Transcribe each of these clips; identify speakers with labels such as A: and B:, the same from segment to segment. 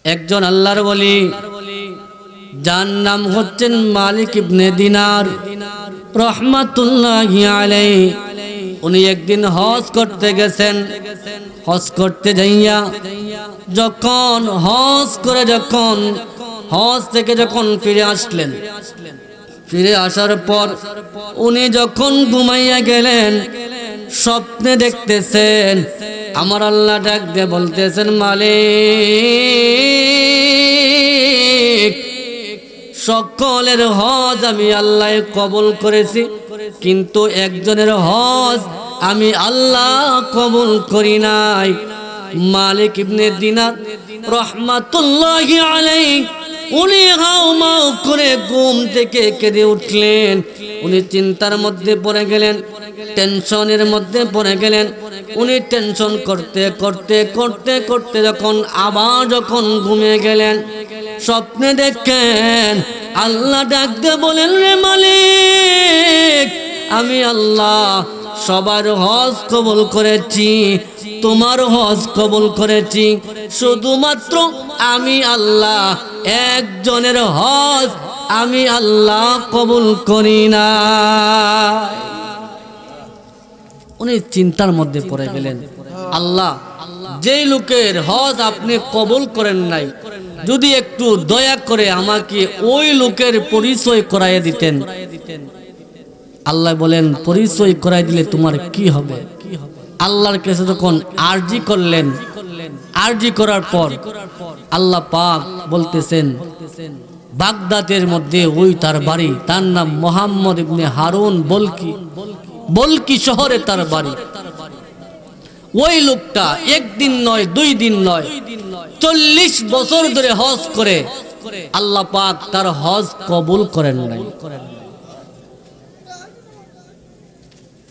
A: একজন আল্লাহর ওলি, যার নাম হচ্ছেন মালিক ইবনে দিনার রহমাতুল্লাহি আলাইহি। উনি একদিন হজ করতে গেছেন। হজ করতে যাইয়া যখন হজ থেকে যখন ফিরে আসলেন, ফিরে আসার পর উনি যখন ঘুমাইয়া গেলেন, স্বপ্নে দেখতেছেন আমার আল্লাহ ডাক দিয়ে বলতেছেন, মালিক, সকলের হজ আমি আল্লাহ কবুল করেছি, কিন্তু একজনের হজ আমি আল্লাহ কবুল করি নাই। মালিক ইবনে দিনার রহমাতুল্লাহি আলাইহি উনি হাউমাউ করে ঘুম থেকে কেঁদে উঠলেন। উনি চিন্তার মধ্যে পড়ে গেলেন, টেনশনের মধ্যে পড়ে গেলেন। উনি টেনশন করতে করতে করতে করতে যখন ঘুমিয়ে গেলেন, স্বপ্নে দেখেন আল্লাহ ডাক দিয়ে বলেন, রে মালিক, আমি আল্লাহ সবার হজ কবুল করেছি, তোমার হজ কবুল করেছি, শুধুমাত্র আমি আল্লাহ একজনের হজ আমি আল্লাহ কবুল করি না। উনি চিন্তার মধ্যে পড়ে গেলেন, আল্লাহ, যেই লোকের হজ আপনি কবুল করেন নাই, যদি একটু দয়া করে আমাকে ওই লোকের পরিচয় করাইয়া দিতেন। আল্লাহ বলেন, পরিচয় করাই দিলে তোমার কি হবে? আল্লাহর কাছে যখন আরজি করলেন, আরজি করার পর আল্লাহ পাক বলতেছেন, বাগদাদের মধ্যে ওই তার বাড়ি, তার নাম মোহাম্মদ ইবনে হারুন বলকি শহরে তার বাড়ি। ওই লোকটা একদিন নয়, 2 দিন নয়, 40 বছর ধরে হজ করে আল্লাহ পাক তার হজ কবুল করেন নাই।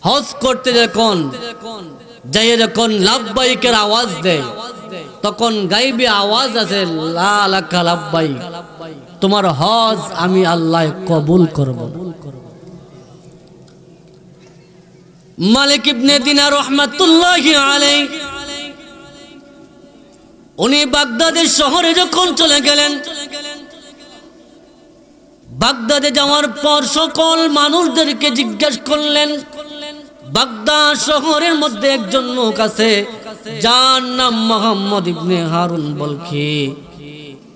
A: হজ করতে যখন লাব্বাইকের আওয়াজ দেয়, তখন গাইবে আওয়াজ আছে, লা লাকা লাব্বাইক, তোমার হজ আমি আল্লাহ কবুল করব। মালিক ইবনে দিনার রহমাতুল্লাহি আলাইহি উনি বাগদাদের শহরে যখন চলে গেলেন, বাগদাদে যাওয়ার পর সকল মানুষদেরকে জিজ্ঞাসা করলেন, বাগদাদ শহরের মধ্যে একজন লোক আছে যার নাম মোহাম্মদ ইবনে হারুন বলকি,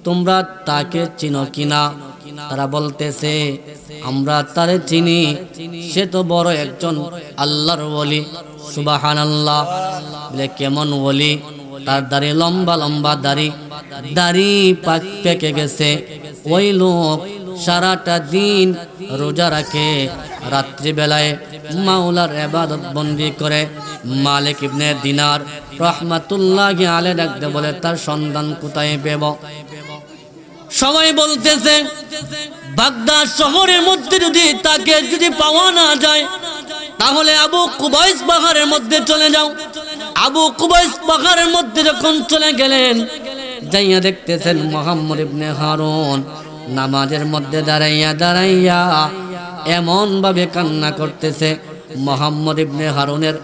A: তোমরা তাকে চিনো কিনা? তারা বলতেছে, আমরা তারে চিনি, সে তো বড় একজন আল্লাহর ওলি। সুবহানাল্লাহ। বলে, কেমন ওলি? তার দাড়ি লম্বা লম্বা দাড়ি পেকে গেছে। ওই লোক সারাটা দিন রোজা রাখে, রাত্রিবেলায় মাওলার ইবাদত বন্দি করে। মালিক ইবনে দিনার রহমাতুল্লাহি আলাইহি ডাকতে বলে, তার সন্ধান কোথায় পেব? সবাই বলতেছে, বাগদাদ শহরের মধ্যে যদি পাওয়া না যায়, তাহলে আবু কুবাইস পাহাড়ের মধ্যে চলে যাও। আবু কুবাইস পাহাড়ের মধ্যে যখন চলে গেলেন, যাইয়া দেখতেছেন মোহাম্মদ ইবনে হারুন নামাজের মধ্যে দাঁড়াইয়া এমন ভাবে কান্না করতেছে, মোহাম্মদ ইবনে হারুনের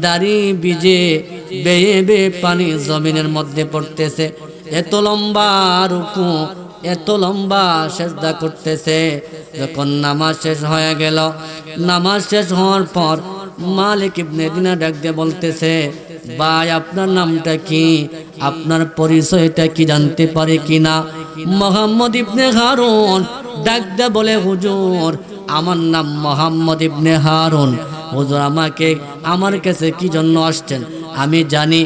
A: দাড়ি ভিজে বেয়ে বেয়ে পানি জমিনের মধ্যে পড়তেছে। এত লম্বা রুকু, এত লম্বা সেজদা করতেছে। যখন নামাজ শেষ হয়ে গেল, নামাজ শেষ হওয়ার পর মালিক ইবনে দিনার ডাক দিয়ে বলতেছে, ভাই, আপনার নামটা কি? আপনার পরিচয়টা কি জানতে পারি কিনা? মোহাম্মদ ইবনে হারুন ডাক দিয়ে বলে, হুজুর, আমার নাম মোহাম্মদ ইবনে হারুন। হুজুর, আমার কাছে কি জন্য আসছেন? আমি জানি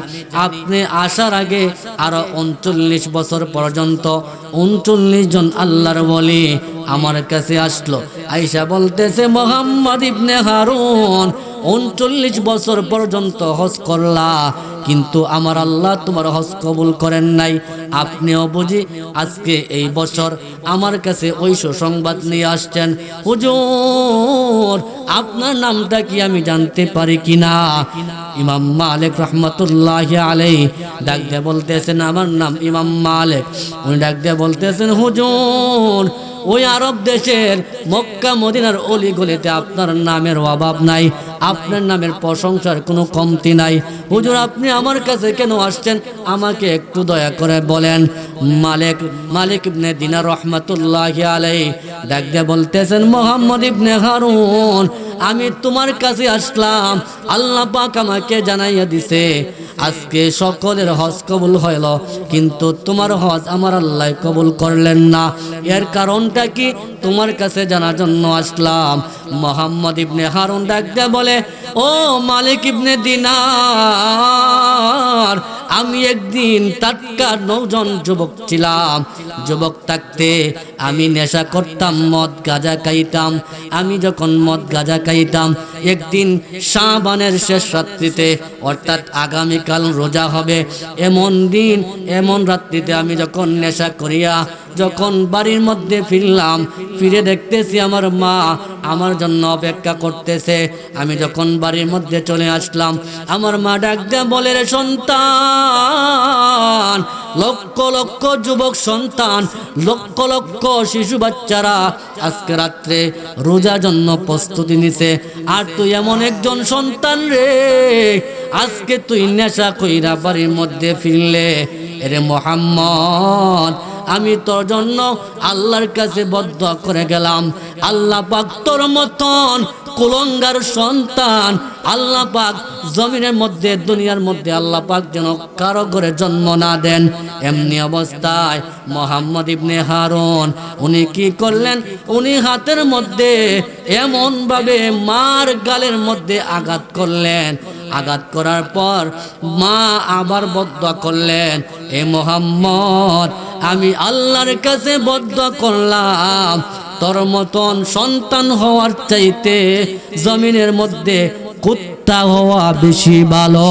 A: আপনি আসার আগে আরো 39 বছর পর্যন্ত 39 জন আল্লাহর ওলি আমার কাছে আসলো। আয়েশা বলতেছে, মোহাম্মদ ইবনে হারুন 39 বছর পর্যন্ত হজ করলা, কিন্তু আমার আল্লাহ তোমার হজ কবুল করেন নাই। আপনিও বুঝি আজকে এই বছর আমার কাছে ওই সুসংবাদ নিয়ে আসছেন। হুজুর, আপনার নামটা কি আমি জানতে পারি কিনা? ইমাম মালিক রহমাতুল্লাহি আলাইহি ডাক দিয়ে বলতেছেন, আমার নাম ইমাম মালিক। উনি ডাক দিয়ে বলতেছেন, হুজুর, ওই আরব দেশের মক্কা মদিনার অলি গলিতে আপনার নামের অভাব নাই, আপনার নামের প্রশংসার কোনো কমতি নাই। হুজুর আপনি আমার কাছে কেন আসছেন আমাকে একটু দয়া করে বলেন। মালিক ইবনে দিনার রহমাতুল্লাহি আলাইহি ডাক দিয়ে বলতেছেন, মুহাম্মদ ইবনে হারুন আমি তোমার কাছে আসলাম, আল্লাহ পাক আমাকে জানাইয়া দিছে আজকে সকলের হজ কবুল হইল, কিন্তু তোমার হজ আমার আল্লাহ কবুল করলেন না। এর কারণটা কি তোমার কাছে জানার জন্য আসলাম। মুহাম্মদ ইবনে হারুন ডাক দিয়ে বলে, ও মালিক ইবনে দিনার, আমি একদিন টাটকা নৌজন যুবক ছিলাম। যুবক থাকতে আমি নেশা করতাম, মদ গাঁজা খাইতাম। আমি যখন মদ গাঁজা খাইতাম, একদিন শাবানের শেষ রাত্রিতে, অর্থাৎ আগামীকাল রোজা হবে এমন দিন এমন রাত্রিতে আমি যখন নেশা করিয়া যখন বাড়ির মধ্যে ফিরলাম, ফিরে দেখতেছি আমার মা আমার জন্য অপেক্ষা করতেছে। আমি যখন বাড়ির মধ্যে চলে আসলাম, আমার মা ডাক দিয়ে বলে, রে সন্তান, লক্ষ লক্ষ যুবক সন্তান, লক্ষ লক্ষ শিশু বাচ্চারা আজকে রাত্রে রোজার জন্য প্রস্তুতি নিছে, আর তুই এমন একজন সন্তান রে, আজকে তুই নেশা কইরা বাড়ির মধ্যে ফিরলে। এরে মুহাম্মদ, আমি তোর জন্য আল্লাহর কাছে বদদুয়া করে গেলাম, আল্লাহ পাক তোর মতন কুলঙ্গার সন্তান আল্লাহ পাক জমিনের মধ্যে দুনিয়ার মধ্যে আল্লাহ পাক যেন কারো ঘরে জন্ম না দেন। এমনি অবস্থায় মুহাম্মদ ইবনে হারুন উনি কি করলেন, উনি হাতের মধ্যে এমন ভাবে মার গালের মধ্যে আঘাত করলেন। আঘাত করার পর মা আবার বদদুয়া করলেন, এ মুহাম্মদ আমি আল্লাহর কাছে বদদুয়া করলাম, তোর মতন সন্তান হওয়ার চাইতে জমিনের মধ্যে কুত্তা হওয়া বেশি ভালো।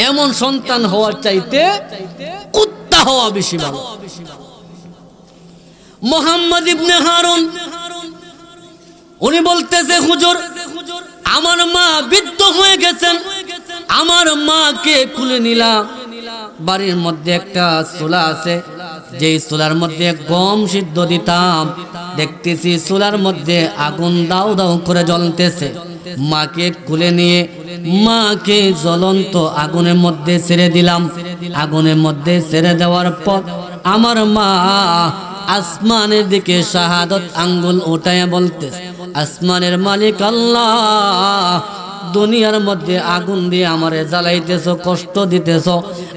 A: এমন সন্তান হওয়ার চাইতে কুত্তা হওয়া বেশি ভালো। মুহাম্মদ ইবনে হারুন উনি বলতেছে, হুজুর আমার মা বৃদ্ধ হয়ে গেছেন, আমার মাকে কুলে নিলাম। বাড়ির মধ্যে একটা চুলা আছে, যেই চুলার মধ্যে গম সিদ্ধ দিতাম, দেখতেছি চুলার মধ্যে আগুন দাউ দাউ করে জ্বলতেছে। মাকে কুলে নিয়ে মাকে জ্বলন্ত আগুনের মধ্যে ছেড়ে দিলাম। আগুনের মধ্যে ছেড়ে দেওয়ার পর আমার মা আসমানের দিকে শাহাদত আঙ্গুল উঠায়া বলতেছে, আসমানের মালিক আল্লাহ, দুনিয়ার মধ্যে আগুন দিয়ে আমারে জ্বালাইতেছো, কষ্ট দিতেছো,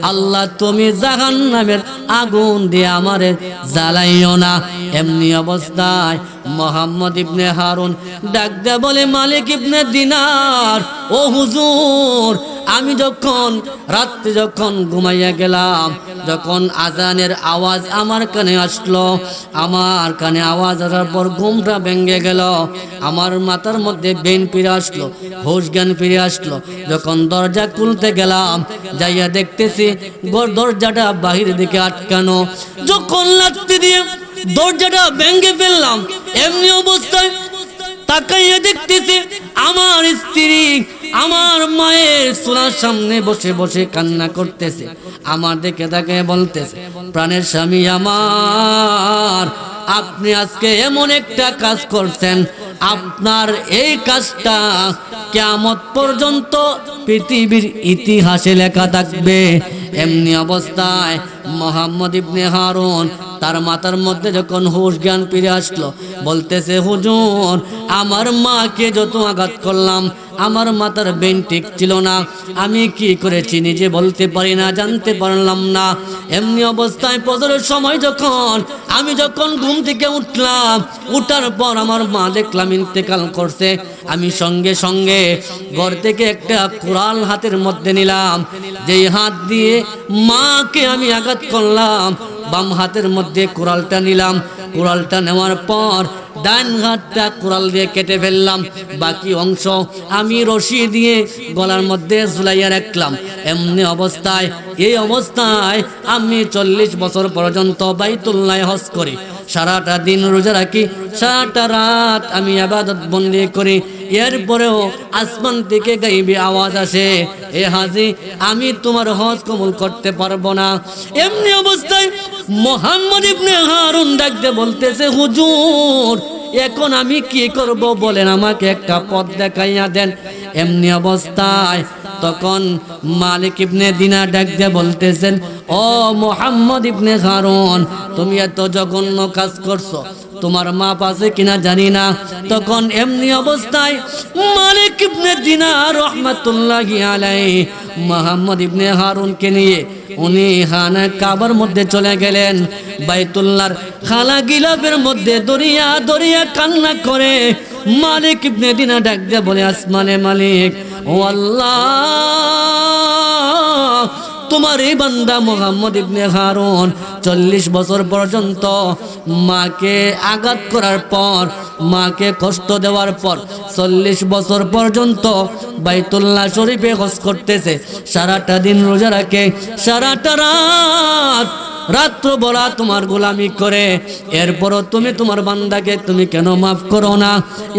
A: আল্লাহ তুমি জাহান্নামের আগুন দিয়ে আমারে জ্বালাইও না। এমনি অবস্থায় মুহাম্মদ ইবনে হারুন ডাক দিয়ে বলে, মালিক ইবনে দিনার, ও হুজুর আমি যখন রাত্রে যখন ঘুমাইয়া গেলাম, যখন আজানের আওয়াজ আমার কানে আসলো, আমার কানে আওয়াজ আসার পর ঘুমটা ভেঙে গেল, আমার মাথার মধ্যে বেন ফিরে আসলো, হুশ জ্ঞান ফিরে আসলো। যখন দরজা খুলতে গেলাম, যাইয়া দেখতেছি দরজাটা বাহিরের দিকে আটকানো। যখন লাথি দিয়ে দরজাটা ভেঙে ফেললাম, এমনি অবস্থায় তাকাইয়া দেখতেছি আমার স্ত্রী আমার মায়ের চুলার সামনে বসে বসে কান্না করতেছে। আমার দিকে তাকিয়ে বলতেছে, প্রাণের স্বামী আমার, আপনি আজকে এমন একটা কাজ করছেন, আপনার এই কাজটা কিয়ামত পর্যন্ত পৃথিবীর ইতিহাসে লেখা থাকবে। এমনি অবস্থায় মুহাম্মদ ইবনে হারুন তার মাথার মধ্যে যখন হুশ জ্ঞান ফিরে আসলো, বলতেছে, হুজুর আমার মাকে যত আঘাত করলাম আমার মাথার বেন ঠিক ছিল না, আমি কি করেছি নিজে বলতে পারি না, জানতে পারলাম না। এমনি অবস্থায় ফজরের সময় আমি যখন ঘুম থেকে উঠলাম, উঠার পর আমার মা দেখলাম ইন্তেকাল করছে। আমি সঙ্গে সঙ্গে ঘর থেকে একটা কুড়াল হাতের মধ্যে নিলাম, যেই হাত দিয়ে মাকে আমি আঘাত করলাম, বাম হাতের মধ্যে কুড়ালটা নিলাম। কুড়ালটা নেওয়ার পর ডান হাতটা কুড়াল দিয়ে কেটে ফেললাম, বাকি অংশ আমি রশি দিয়ে গলার মধ্যে ঝুলাইয়া রাখলাম। এমনি অবস্থায় এই অবস্থায় আমি 40 বছর পর্যন্ত বাইতুল্লাহ হজ করি, সারাটা দিন রোজা রাখি, সারাটা রাত আমি ইবাদত বন্দি করি। এরপরেও আসমান থেকে গাইবি আওয়াজ আসে, এ হাজী আমি তোমার হজ কবুল করতে পারবো না। এমনি অবস্থায় মুহাম্মদ ইবনে হারুন ডাকতে বলতেছে, হুজুর এখন আমি কি করব বলেন, আমাকে একটা পথ দেখাইয়া দেন। এমনি অবস্থায় তখন মালিক ইবনে দিনার ডাকতে বলতেছেন, ও মুহাম্মদ ইবনে হারুন তুমি এত জঘন্য কাজ করছো, তোমার মাপ আছে কিনা জানি না। তখন এমনি অবস্থায় মালিক ইবনে দিনার রাহমাতুল্লাহি আলাইহি মুহাম্মদ ইবনে হারুনকে নিয়ে উনি খানা কাবার মধ্যে চলে গেলেন। বাইতুল্লাহর খালা গিলাফের মধ্যে দরিয়া দরিয়া কান্না করে মালিক ইবনে দিনার ডাক দিয়ে বলে, আসমানে মালিক, ও আল্লাহ তোমার এই বান্দা মুহাম্মদ ইবনে হারুন 40 বছর পর্যন্ত মাকে আঘাত করার পর, মাকে কষ্ট দেওয়ার পর 40 বছর পর্যন্ত বাইতুল্লাহ শরীফে হজ করতেছে, সারাটা দিন রোজা রাখে, সারাটা রাত্র বলা তোমার গোলামি করে, এরপরও তুমি তোমার বান্দাকে তুমি কেন মাফ করো না?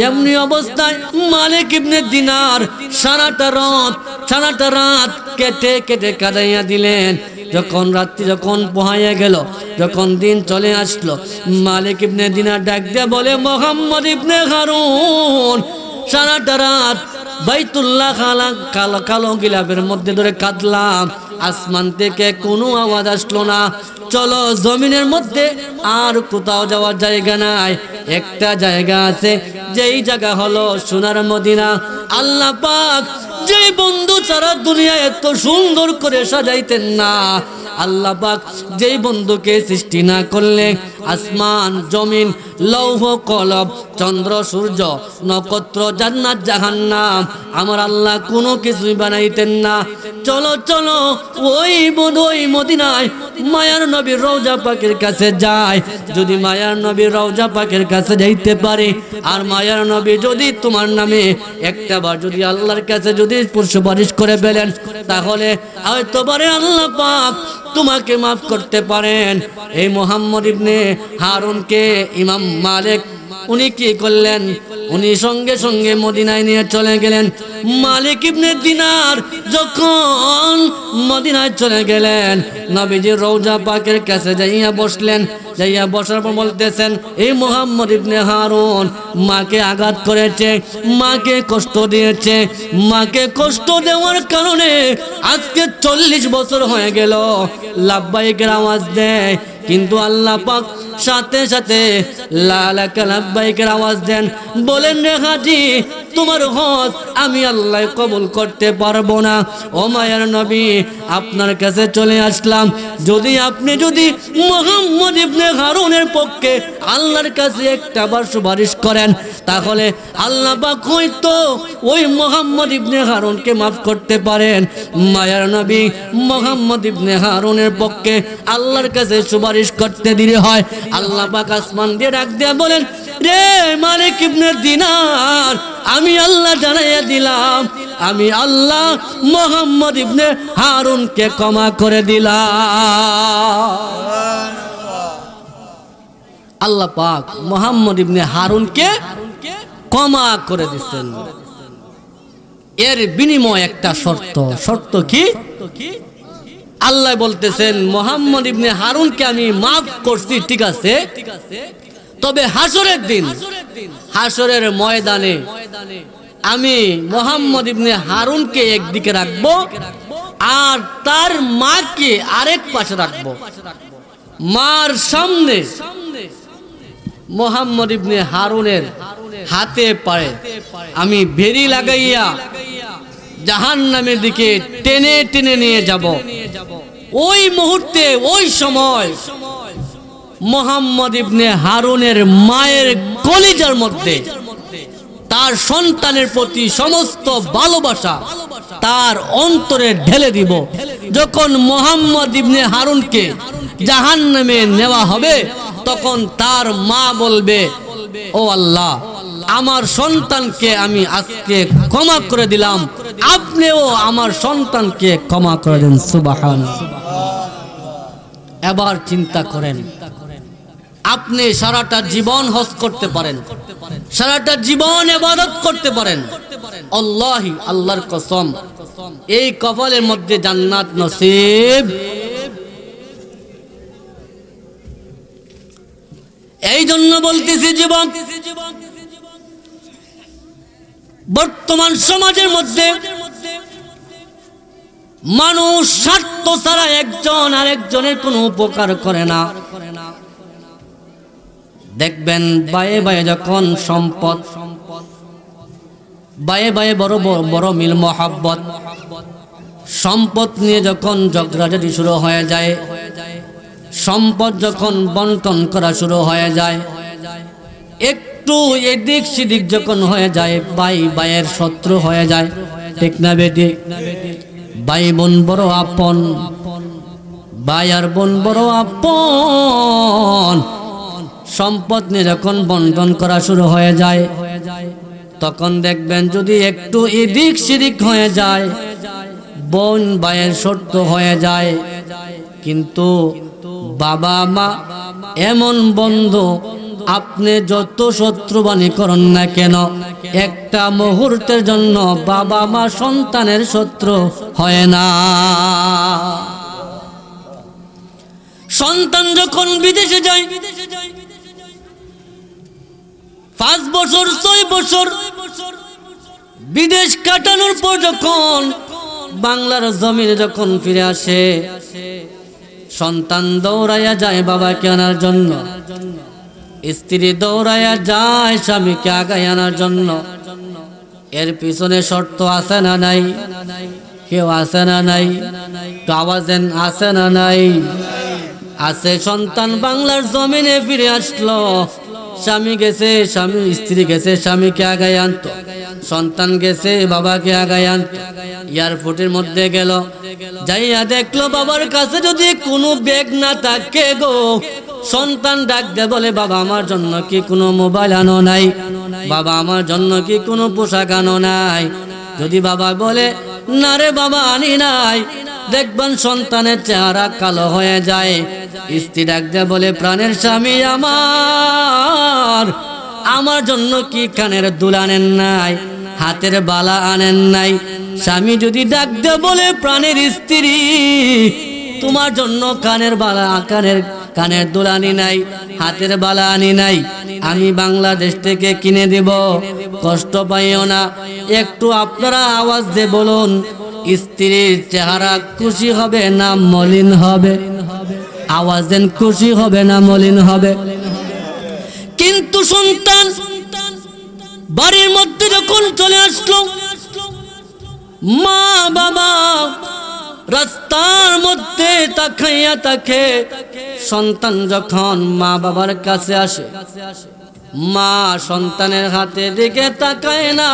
A: এমনি অবস্থায় মালিক ইবনে দিনার সারাটা রাত কেটে কেটে কাঁদাইয়া দিলেন। যখন পোহাইয়া গেল, যখন দিন চলে আসলো, মালিক ইবনে দিনার ডাক দিয়ে বলে, মুহাম্মদ ইবনে হারুন সারাটা রাত বাইতুল্লাহ কালো গিলাফের মধ্যে ধরে কাঁদলাম, আসমান থেকে কোনো আওয়াজ আসলো না। চলো জমিনের মধ্যে আর কোথাও যাওয়ার জায়গা নাই, একটা জায়গা আছে, যেই জায়গা হলো সোনার মদিনা। আল্লাহ পাক যেই বন্ধু সারা দুনিয়া এত সুন্দর করে সাজাইতেন না, আল্লাহ পাক যেই বন্ধুকে সৃষ্টি না করলে আসমান জমিন লৌহ কলব চন্দ্র সূর্য নক্ষত্র জান্নাত জাহান্নাম আমার আল্লাহ কোনো কিছুই বানাইতেন না। চলো চলো ওই মদিনায় মায়ার নবীর রওজা পাকের কাছে যায়। যদি মায়ার নবীর রওজা পাকের কাছে যাইতে পারে, আর মায়ার নবী যদি তোমার নামে একটা বার যদি আল্লাহর কাছে যদি সুপারিশ করে ফেলেন, তাহলে হয়তো পারে আল্লাহ পাক তোমাকে মাফ করতে পারেন। এই মুহাম্মদ ইবনে হারুনকে ইমাম মালিক উনি কি করলেন, উনি সঙ্গে সঙ্গে মদিনায় নিয়ে চলে গেলেন। মালিক ইবনে দিনার যখন মদিনায় চলে গেলেন, নবীজির রওজা পাকের কাছে যাইয়া বসলেন। যাইয়া বসার পর বলতেছেন, এই মুহাম্মদ ইবনে হারুন মাকে আঘাত করেছে, মাকে কষ্ট দিয়েছে, মাকে কষ্ট দেওয়ার কারণে আজকে 40 বছর হয়ে গেল লাব্বাইকের আওয়াজ দেয়, কিন্তু আল্লাহ পাক সাথে সাথে লালাকা লাব্বাইকের আওয়াজ দেন। বলেন, রে হাজী তোমার হজ আমি আল্লাহ কবুল করতে পারবো না। ও মায়ার নবী আপনার কাছে চলে আসলাম, যদি আপনি যদি মুহাম্মদ ইবনে হারুনের পক্ষে আল্লাহর কাছে একটা বার সুপারিশ করেন, তাহলে আল্লাহ পাক হয়তো ওই মুহাম্মদ ইবনে হারুনকে মাফ করতে পারেন। মায়ার নবী মুহাম্মদ ইবনে হারুনের পক্ষে আল্লাহর কাছে সুপারিশ করতে দিলে হয়। আল্লাহ পাক আসমান দিয়ে ডাক দিয়ে বলেন, রে মালিক ইবনে দিনার আমি আল্লাহ জানাইয়া দিলাম, আমি আল্লাহ মুহাম্মদ ইবনে হারুনকে ক্ষমা করে দিলাম। আল্লাহ পাক মুহাম্মদ ইবনে হারুনকে ক্ষমা করে দিচ্ছেন। এর বিনিময় একটা শর্ত কি? আল্লাহ বলতেছেন, মুহাম্মদ ইবনে হারুনকে আমি মাফ করছি, ঠিক আছে, তবে হাসরের দিন, হাসরের ময়দানে আমি মুহাম্মদ ইবনে হারুনকে একদিকে রাখবো আর তার মাকে আরেক পাশে রাখবো। মার সামনে মুহাম্মদ ইবনে হারুনের হাতে পায়ে আমি বেড়ি লাগাইয়া জাহান্নামের দিকে টেনে টেনে নিয়ে যাব। ওই মুহূর্তে ওই সময় মুহাম্মদ ইবনে হারুনের মায়ের কলিজার মধ্যে তার সন্তানের প্রতি সমস্ত ভালোবাসা তার অন্তরে ঢেলে দিব। যখন মুহাম্মদ ইবনে হারুনকে জাহান্নামে নেওয়া হবে, তখন তার মা বলবে, ও আল্লাহ আমার সন্তানকে আমি আজকে ক্ষমা করে দিলাম, আপনিও আমার সন্তানকে ক্ষমা করে দেন। সুবহানাল্লাহ। এবার চিন্তা করেন, আপনি সারাটা জীবন হজ করতে পারেন, সারাটা জীবন ইবাদত করতে পারেন, আল্লাহি আল্লাহর কসম এই কপালের মধ্যে জান্নাত নসিব। এই জন্য বলতেছি যুবক, বর্তমান সমাজের মধ্যে মানুষ স্বার্থ ছাড়া একজন আরেকজনের কোনো উপকার করে না। দেখবেন বায়ে বায়ে যখন সম্পদ, বায়ে বায়ে বড় বড় মিল মহাব্বত, সম্পদ নিয়ে যখন ঝগড়াঝাটি শুরু হয়ে যায়, সম্পদ যখন বন্টন করা শুরু হয়ে যায়, একটু এদিক সেদিক যখন হয়ে যায়, ভাই ভাইয়ের শত্রু হয়ে যায়। ঠিক না বেটি? ভাই বোন বড় আপন, ভাই আর বোন বড় আপন। সম্পদ নিয়ে যখন বন্টন করা শুরু হয়ে যায়, তখন দেখবেন যদি একটু এদিক সেদিক হয়ে যায়, বোন ভাইয়ের শত্রু হয়ে যায়। কিন্তু বাবা মা এমন বন্ধু, আপনি যত শত্রুবাণী করেন না কেন, একটা মুহূর্তের জন্য বাবা মা সন্তানের শত্রু হয় না। সন্তান যখন বিদেশে যায়, 5 বছর 6 বছর বিদেশ কাটানোর পর যখন বাংলার জমিনে যখন ফিরে আসে, সন্তান দৌড়াইয়া যায় বাবাকে আনার জন্য, স্ত্রী দৌড়াইয়া যায় স্বামীকে আগায় আনার জন্য। এর পিছনে শর্ত আছে না নাই? কেউ আছে না নাই? তো আওয়াজেন আছে না নাই? আছে। সন্তান বাংলার জমিনে ফিরে আসলো, স্বামী গেছে, স্বামী স্ত্রী গেছে স্বামীকে আগায় আনতো, সন্তান গেছে বাবাকে আগায় আনতো। এয়ারপোর্টের মধ্যে গেল, যাইয়া দেখলো বাবার কাছে যদি কোনো ব্যাগ না থাকে গো, সন্তান ডাক দে বলে, বাবা আমার জন্য কি কোনো মোবাইল আনো নাই? বাবা আমার জন্য কি কোনো পোশাক আনো নাই? যদি বাবা বলে না রে বাবা আনি নাই, দেখবেন সন্তানের চেহারা কালো হয়ে যায়। স্ত্রী ডাক দে বলে, প্রাণের স্বামী আমার, আমার জন্য কি কানের দুল আনেন নাই? হাতের বালা আনেন নাই? স্বামী যদি ডাক দে বলে, প্রাণের স্ত্রী তোমার জন্য কানের বালা, কানের দুল আনি নাই, হাতের বালা আনি নাই, আমি বাংলাদেশ থেকে কিনে দেব, কষ্ট পাইও না। একটু আপনারা আওয়াজ দিয়ে বলুন, স্ত্রীর চেহারা খুশি হবে না মলিন হবে? আওয়াজ দেন, খুশি হবে না মলিন হবে? কিন্তু সন্তান বাড়ির মধ্যে যখন চলে আসলো, মা বাবা রাস্তার মধ্যে তাকাইয়া থাকে। সন্তান যখন মা বাবার কাছে আসে, মা সন্তানের হাতের দিকে তাকায় না,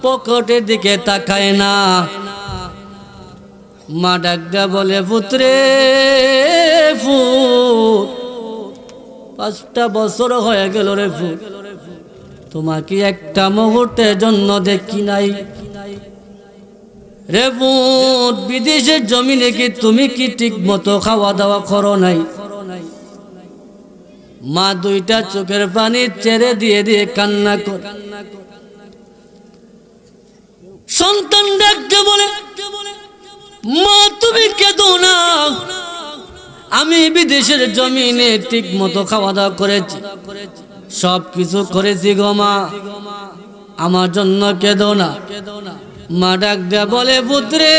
A: পকেটের দিকে তাকায় না। মা ডাক দিয়া বলে, পুত্রে ফুট, 5টা বছর হয়ে গেল রে ফুট, তোমাকে একটা মুহূর্তের জন্য দেখি নাই রে ফুট। বিদেশের জমিনে কি তুমি কি ঠিক মতো খাওয়া দাওয়া করো নাই? মা 2টা চোখের পানি ছেড়ে দিয়ে দিয়ে কান্না করে। সন্তান ডাকতে বলে, মা তুমি কেঁদো না, আমি বিদেশের জমিনে ঠিক মতো খাওয়া দাওয়া করেছি, সব কিছু করেছি গো মা, আমার জন্য কেঁদো না। মা ডাক দেয়া বলে, পুত্রে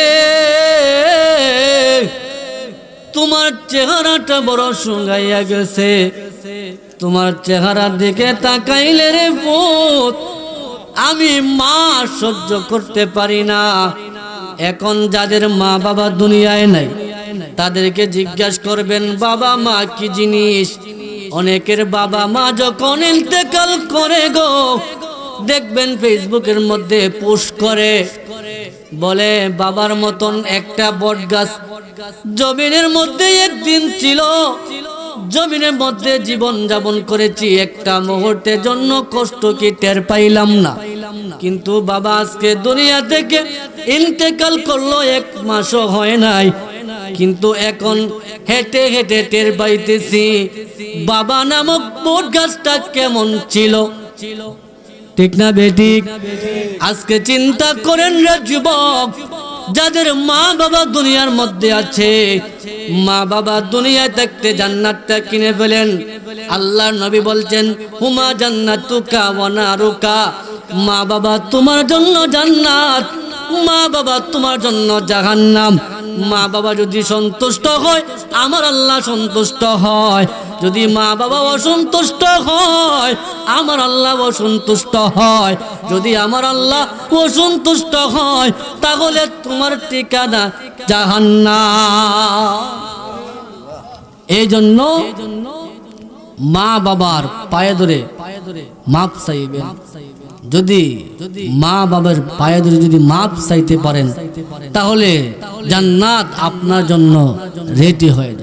A: তোমার চেহারাটা বড় শুঙ্গাইয়া গেছে, তোমার চেহারার দিকে তাকাইলে রে পুত আমি মা সহ্য করতে পারি না। এখন যাদের মা বাবা দুনিয়ায় নাই, তাদেরকে জিজ্ঞাসা করবেন বাবা মা কি জিনিস। অনেকের বাবা মা যখন ইন্তেকাল করে গো, দেখবেন ফেসবুকের মধ্যে পোস্ট করে, বলে বাবার মতন একটা বট গাছ জমিনের মধ্যে একদিন ছিল, জমিনের মধ্যে জীবন যাপন করেছি, একটা মুহূর্তের জন্য কষ্ট কি টের পাইলাম না। কিন্তু বাবা আজকে দুনিয়া থেকে ইন্তেকাল করলো, 1 মাসও হয় নাই, কিন্তু এখন হেঁটে হেঁটে টের পাইতেছি বাবা নামক বট গাছটা কেমন ছিল। ঠিক না বেঠিক? আজকে চিন্তা করেন রে যুবক, যাদের মা বাবা দুনিয়ার মধ্যে আছে, মা বাবা দুনিয়ায় থাকতে জান্নাতটা কিনে ফেলেন। আল্লাহর নবী বলছেন হুমা জান্নাতুকা ওয়া নারুকা, মা বাবা তোমার জন্য জান্নাত, মা বাবা তোমার জন্য জাহান্নাম। মা বাবা যদি সন্তুষ্ট হয় আমার আল্লাহ সন্তুষ্ট হয়, যদি মা বাবা অসন্তুষ্ট হয় আমার আল্লাহ অসন্তুষ্ট হয়। যদি আমার আল্লাহ অসন্তুষ্ট হয় তাহলে তোমার ঠিকানা জাহান্নাম। এই জন্য মা বাবার পায়ে ধরে মাপ চাইবেন। যদি মা বাবার পায়ে ধরে যদি মাপ চাইতে পারেন তাহলে জান্নাত আপনার জন্য রেডি হয়।